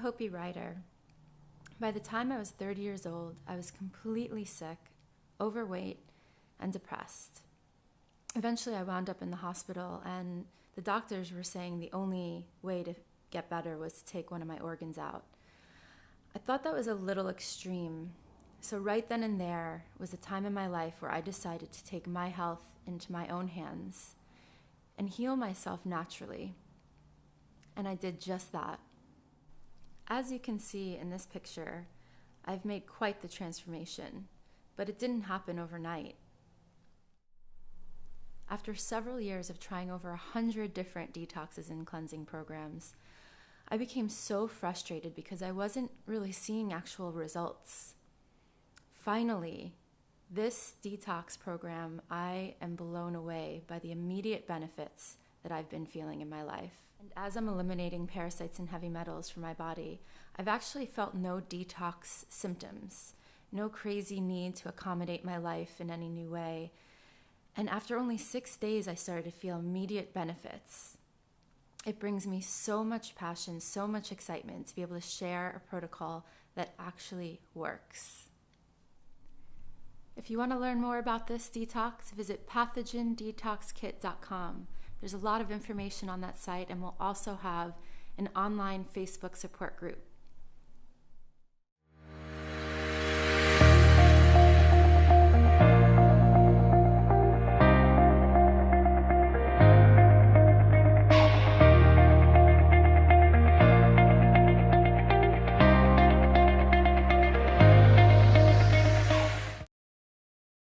Hopi writer. By the time I was 30 years old, I was completely sick, overweight, and depressed. Eventually, I wound up in the hospital, and the doctors were saying the only way to get better was to take one of my organs out. I thought that was a little extreme. So right then and there was a time in my life where I decided to take my health into my own hands and heal myself naturally. And I did just that. As you can see in this picture, I've made quite the transformation, but it didn't happen overnight. After several years of trying over 100 different detoxes and cleansing programs, I became so frustrated because I wasn't really seeing actual results. Finally, this detox program, I am blown away by the immediate benefits that I've been feeling in my life. And as I'm eliminating parasites and heavy metals from my body, I've actually felt no detox symptoms, no crazy need to accommodate my life in any new way. And after only 6 days, I started to feel immediate benefits. It brings me so much passion, so much excitement to be able to share a protocol that actually works. If you want to learn more about this detox, visit pathogendetoxkit.com. There's a lot of information on that site, and we'll also have an online Facebook support group.